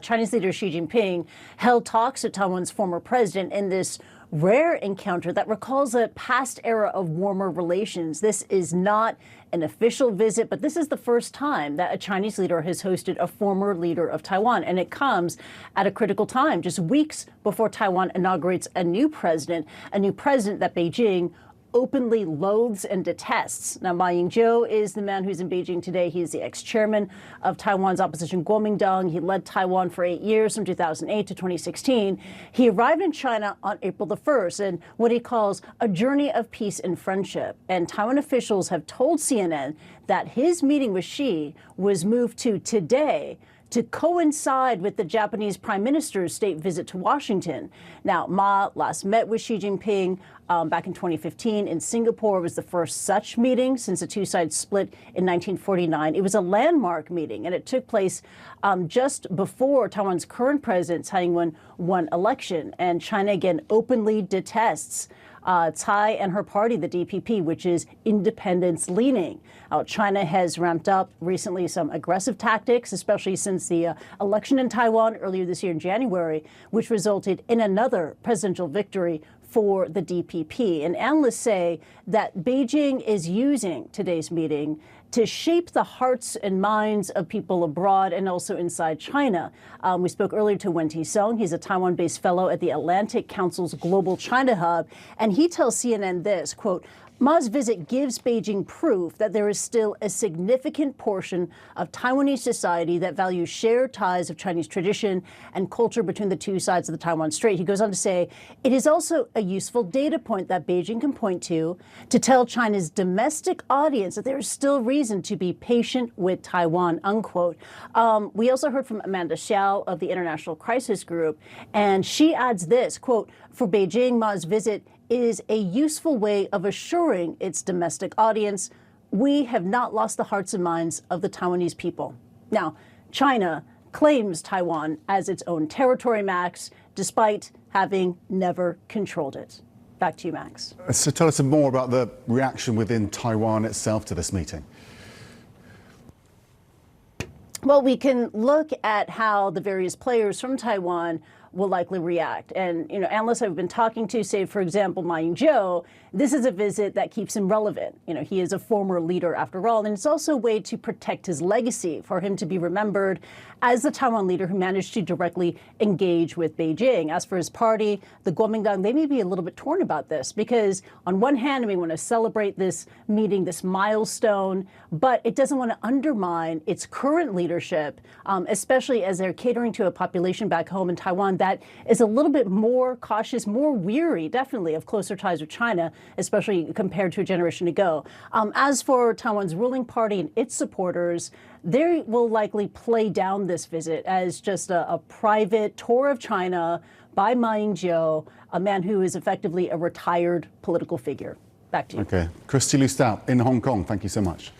Chinese leader Xi Jinping held talks with Taiwan's former president in this rare encounter that recalls a past era of warmer relations. This is not an official visit, but this is the first time that a Chinese leader has hosted a former leader of Taiwan. And it comes at a critical time, just weeks before Taiwan inaugurates a new president that Beijing openly loathes and detests. Now, Ma Ying-jeou is the man who's in Beijing today. He is the ex-chairman of Taiwan's opposition Kuomintang. He led Taiwan for 8 years, from 2008 to 2016. He arrived in China on April the 1st in what he calls a journey of peace and friendship. And Taiwan officials have told CNN that his meeting with Xi was moved to today to coincide with the Japanese Prime Minister's state visit to Washington. Now, Ma last met with Xi Jinping back in 2015 in Singapore. It was the first such meeting since the two sides split in 1949. It was a landmark meeting, and it took place just before Taiwan's current president, Tsai Ing-wen, won election. And China again openly detests Tsai and her party, the DPP, which is independence-leaning. China has ramped up recently some aggressive tactics, especially since the election in Taiwan earlier this year in January, which resulted in another presidential victory for the DPP. And analysts say that Beijing is using today's meeting to shape the hearts and minds of people abroad and also inside China. We spoke earlier to Wen-Ti Song. He's a Taiwan-based fellow at the Atlantic Council's Global China Hub, and he tells CNN this, quote, Ma's visit gives Beijing proof that there is still a significant portion of Taiwanese society that values shared ties of Chinese tradition and culture between the two sides of the Taiwan Strait. He goes on to say, it is also a useful data point that Beijing can point to tell China's domestic audience that there is still reason to be patient with Taiwan, unquote. We also heard from Amanda Xiao of the International Crisis Group, and she adds this, quote, for Beijing, Ma's visit is a useful way of assuring its domestic audience we have not lost the hearts and minds of the Taiwanese people. Now, China claims Taiwan as its own territory, Max, despite having never controlled it. Back to you, Max. So tell us more about the reaction within Taiwan itself to this meeting. Well, we can look at how the various players from Taiwan will likely react. And, analysts I've been talking to say, for example, Ma Ying-jeou, this is a visit that keeps him relevant. He is a former leader after all, and it's also a way to protect his legacy, for him to be remembered as the Taiwan leader who managed to directly engage with Beijing. As for his party, the Kuomintang, they may be a little bit torn about this because on one hand, we want to celebrate this meeting, this milestone, but it doesn't want to undermine its current leadership, especially as they're catering to a population back home in Taiwan that is a little bit more cautious, more weary, definitely, of closer ties with China, especially compared to a generation ago. As for Taiwan's ruling party and its supporters, they will likely play down this visit as just a private tour of China by Ma Ying-jeou, a man who is effectively a retired political figure. Back to you. Okay. Kristie Lu Stout in Hong Kong, thank you so much.